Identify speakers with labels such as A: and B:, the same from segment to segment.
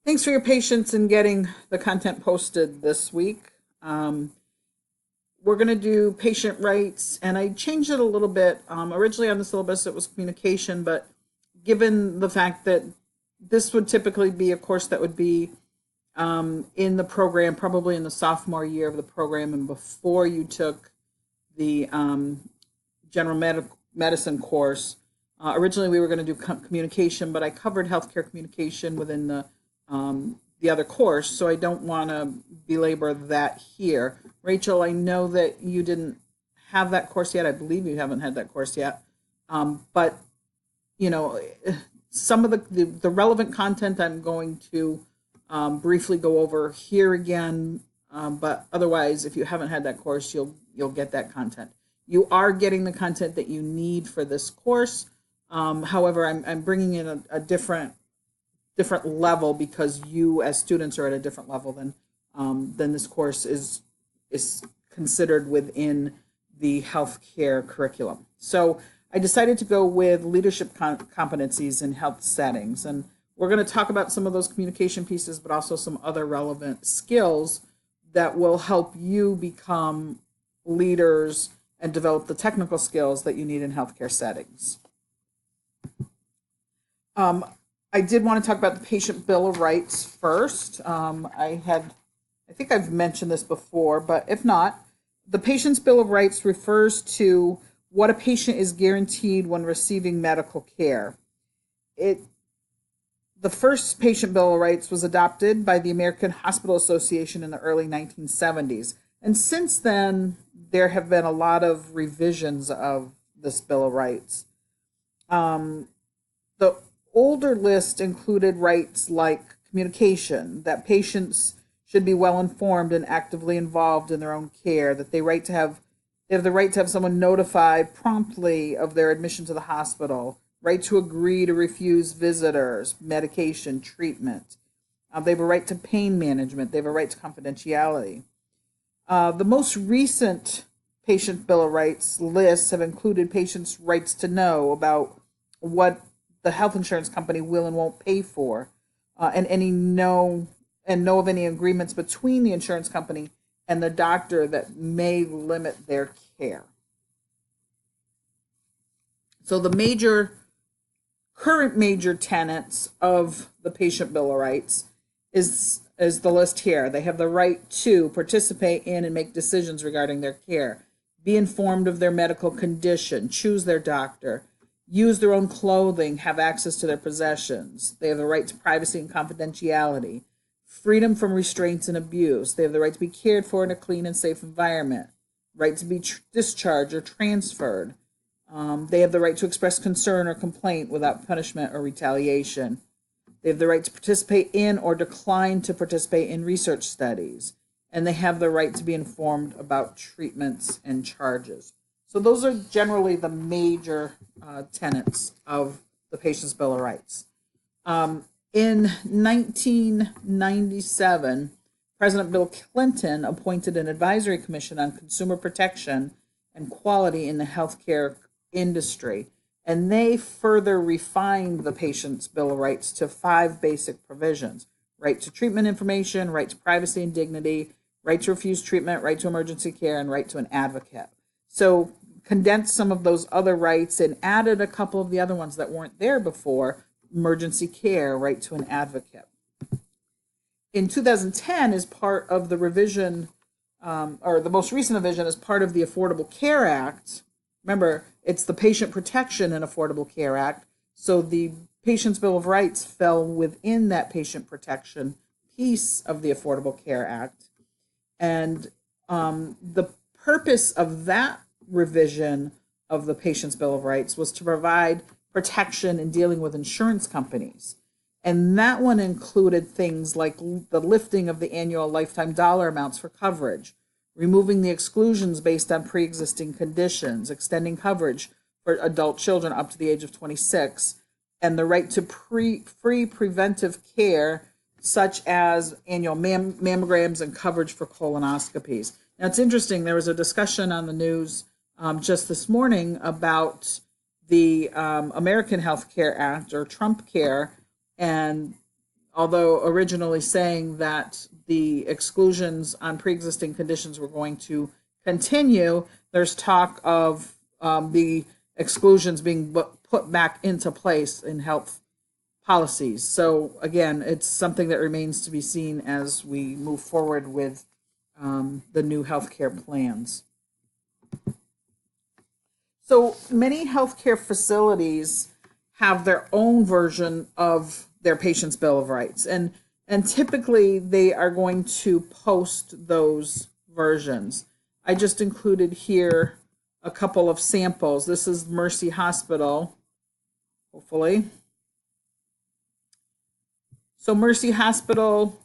A: Thanks for your patience in getting the content posted this week. We're going to do patient rights, and I changed it a little bit. Originally on the syllabus, it was communication, but given the fact that this would typically be a course that would be in the program, probably in the sophomore year of the program, and before you took the medicine course. Originally, we were going to do communication, but I covered healthcare communication within the other course, so I don't want to belabor that here. Rachel, I know that you didn't have that course yet. I believe you haven't had that course yet. But, you know, some of the relevant content I'm going to briefly go over here again. But otherwise, if you haven't had that course, you'll get that content. You are getting the content that you need for this course. However, I'm bringing in a different level because you as students are at a different level than this course is considered within the healthcare curriculum. So I decided to go with leadership competencies in health settings, and we're going to talk about some of those communication pieces, but also some other relevant skills that will help you become leaders and develop the technical skills that you need in healthcare settings. I did want to talk about the Patient Bill of Rights first. I think I've mentioned this before, but if not, the Patient's Bill of Rights refers to what a patient is guaranteed when receiving medical care. The first Patient Bill of Rights was adopted by the American Hospital Association in the early 1970s. And since then, there have been a lot of revisions of this Bill of Rights. The older list included rights like communication, that patients should be well informed and actively involved in their own care, that they have the right to have someone notified promptly of their admission to the hospital, right to agree to refuse visitors, medication, treatment. They have a right to pain management. They have a right to confidentiality. The most recent Patient Bill of Rights lists have included patients' rights to know about what the health insurance company will and won't pay for, and know of any agreements between the insurance company and the doctor that may limit their care. So the current major tenets of the Patient Bill of Rights is the list here. They have the right to participate in and make decisions regarding their care, be informed of their medical condition, choose their doctor, use their own clothing, have access to their possessions. They have the right to privacy and confidentiality, freedom from restraints and abuse. They have the right to be cared for in a clean and safe environment, right to be discharged or transferred. They have the right to express concern or complaint without punishment or retaliation. They have the right to participate in or decline to participate in research studies. And they have the right to be informed about treatments and charges. So those are generally the major tenets of the Patient's Bill of Rights. In 1997, President Bill Clinton appointed an advisory commission on consumer protection and quality in the healthcare industry, and they further refined the Patient's Bill of Rights to 5 basic provisions: right to treatment information, right to privacy and dignity, right to refuse treatment, right to emergency care, and right to an advocate. So condensed some of those other rights and added a couple of the other ones that weren't there before: emergency care, right to an advocate. In 2010, as part of the revision, or the most recent revision, as part of the Affordable Care Act, remember, it's the Patient Protection and Affordable Care Act, so the Patient's Bill of Rights fell within that patient protection piece of the Affordable Care Act. And the purpose of that revision of the Patient's Bill of Rights was to provide protection in dealing with insurance companies. And that one included things like the lifting of the annual lifetime dollar amounts for coverage, removing the exclusions based on pre-existing conditions, extending coverage for adult children up to the age of 26, and the right to free preventive care such as annual mammograms and coverage for colonoscopies. Now, it's interesting, there was a discussion on the news just this morning about the American Health Care Act, or Trump Care, and although originally saying that the exclusions on pre-existing conditions were going to continue, there's talk of the exclusions being put back into place in health policies. So again, it's something that remains to be seen as we move forward with the new healthcare plans. So many healthcare facilities have their own version of their patient's Bill of Rights, and typically they are going to post those versions. I just included here a couple of samples. This is Mercy Hospital, hopefully. So Mercy Hospital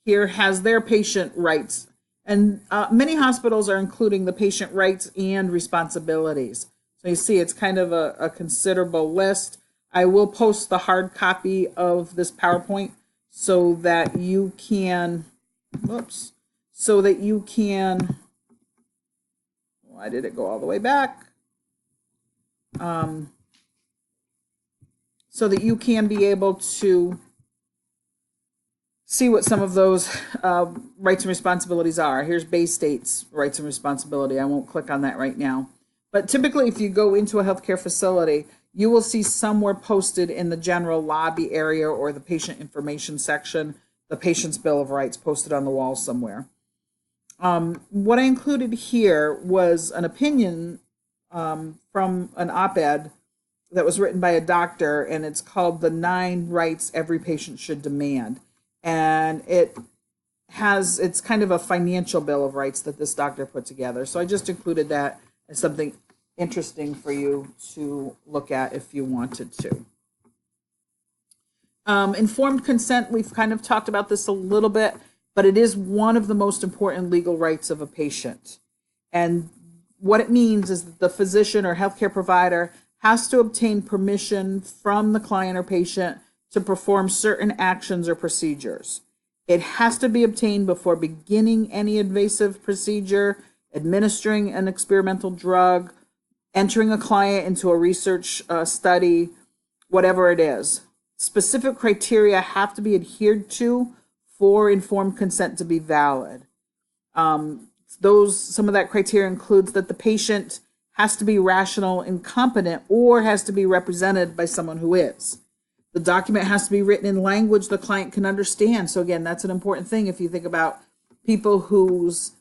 A: here has their patient rights, and many hospitals are including the patient rights and responsibilities. So you see it's kind of a considerable list. I will post the hard copy of this PowerPoint so that you can, why did it go all the way back? So that you can be able to see what some of those rights and responsibilities are. Here's Bay State's rights and responsibility. I won't click on that right now. But typically, if you go into a healthcare facility, you will see somewhere posted in the general lobby area or the patient information section, the patient's Bill of Rights posted on the wall somewhere. What I included here was an opinion from an op-ed that was written by a doctor, and it's called The 9 Rights Every Patient Should Demand. And it's kind of a financial Bill of Rights that this doctor put together. So I just included that as something interesting for you to look at if you wanted to. Informed consent, we've kind of talked about this a little bit, but it is one of the most important legal rights of a patient. And what it means is that the physician or healthcare provider has to obtain permission from the client or patient to perform certain actions or procedures. It has to be obtained before beginning any invasive procedure, administering an experimental drug, entering a client into a research study, whatever it is. Specific criteria have to be adhered to for informed consent to be valid. Some of that criteria includes that the patient has to be rational and competent or has to be represented by someone who is. The document has to be written in language the client can understand. So again, that's an important thing if you think about people whose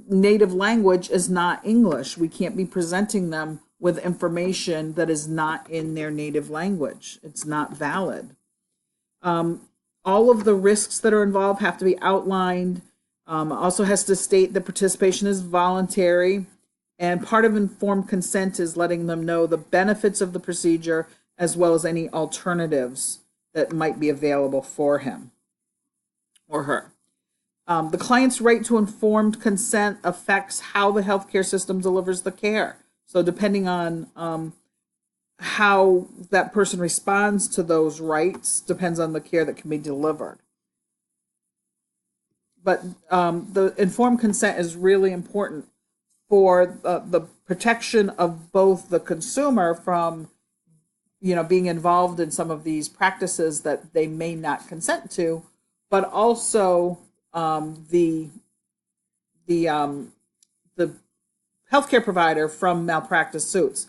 A: native language is not English. We can't be presenting them with information that is not in their native language. It's not valid. All of the risks that are involved have to be outlined. Also has to state that participation is voluntary. And part of informed consent is letting them know the benefits of the procedure as well as any alternatives that might be available for him or her. The client's right to informed consent affects how the healthcare system delivers the care. So depending on how that person responds to those rights depends on the care that can be delivered. But the informed consent is really important for the protection of both the consumer from being involved in some of these practices that they may not consent to, but also the healthcare provider from malpractice suits.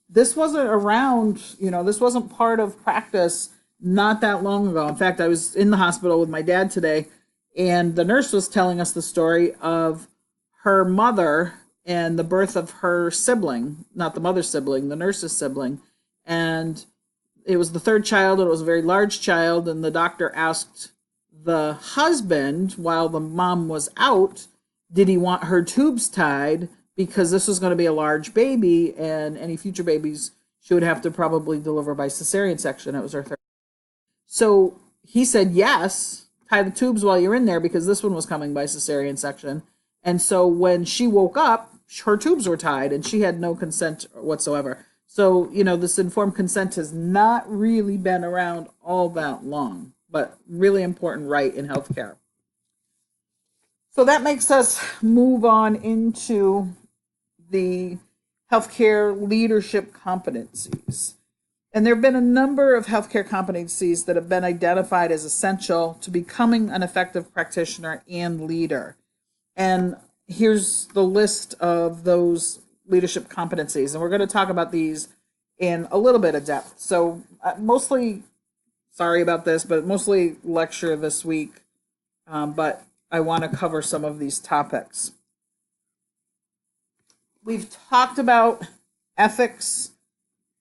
A: This wasn't around, this wasn't part of practice not that long ago. In fact, I was in the hospital with my dad today, and the nurse was telling us the story of her mother and the birth of her sibling, not the mother's sibling, the nurse's sibling. And it was the third child, and it was a very large child, and the doctor asked the husband, while the mom was out, did he want her tubes tied, because this was going to be a large baby, and any future babies she would have to probably deliver by cesarean section. It was her third. So he said, yes, tie the tubes while you're in there, because this one was coming by cesarean section. And so when she woke up, her tubes were tied, and she had no consent whatsoever. So, this informed consent has not really been around all that long, but really important right in healthcare. So that makes us move on into the healthcare leadership competencies. And there have been a number of healthcare competencies that have been identified as essential to becoming an effective practitioner and leader. And here's the list of those leadership competencies. And we're going to talk about these in a little bit of depth. So, mostly, sorry about this, but mostly lecture this week. But I want to cover some of these topics. We've talked about ethics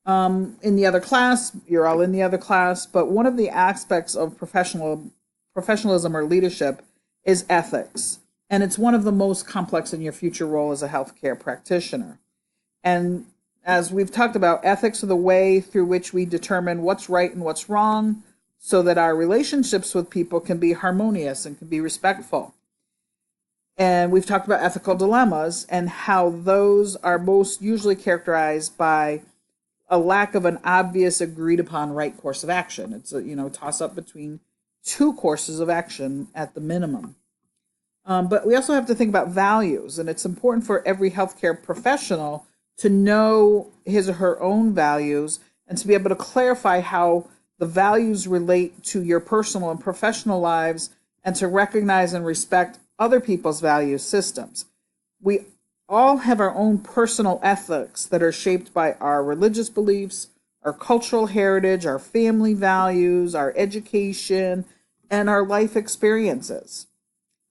A: in the other class. You're all in the other class, but one of the aspects of professionalism or leadership is ethics, and it's one of the most complex in your future role as a healthcare practitioner. And as we've talked about, ethics are the way through which we determine what's right and what's wrong, so that our relationships with people can be harmonious and can be respectful. And we've talked about ethical dilemmas and how those are most usually characterized by a lack of an obvious agreed upon right course of action. It's a toss up between two courses of action at the minimum. But we also have to think about values, and it's important for every healthcare professional to know his or her own values and to be able to clarify how the values relate to your personal and professional lives, and to recognize and respect other people's value systems. We all have our own personal ethics that are shaped by our religious beliefs, our cultural heritage, our family values, our education, and our life experiences.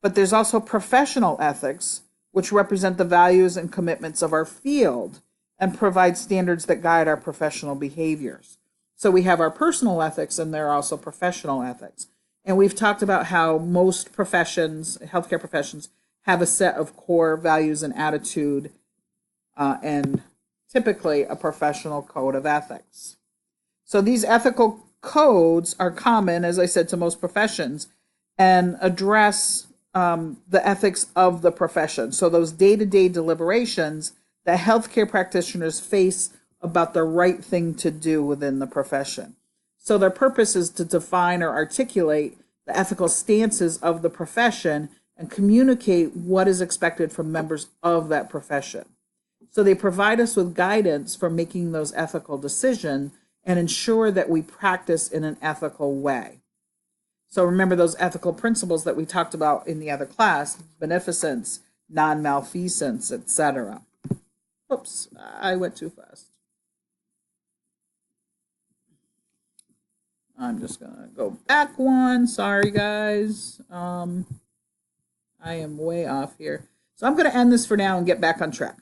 A: But there's also professional ethics, which represent the values and commitments of our field and provide standards that guide our professional behaviors. So we have our personal ethics, and there are also professional ethics. And we've talked about how most professions, healthcare professions, have a set of core values and attitude, and typically a professional code of ethics. So these ethical codes are common, as I said, to most professions, and address the ethics of the profession. So those day-to-day deliberations that healthcare practitioners face about the right thing to do within the profession. So their purpose is to define or articulate the ethical stances of the profession and communicate what is expected from members of that profession. So they provide us with guidance for making those ethical decisions and ensure that we practice in an ethical way. So remember those ethical principles that we talked about in the other class: beneficence, non-malfeasance, etc. Oops, I went too fast. I'm just going to go back one. Sorry, guys. I am way off here. So I'm going to end this for now and get back on track.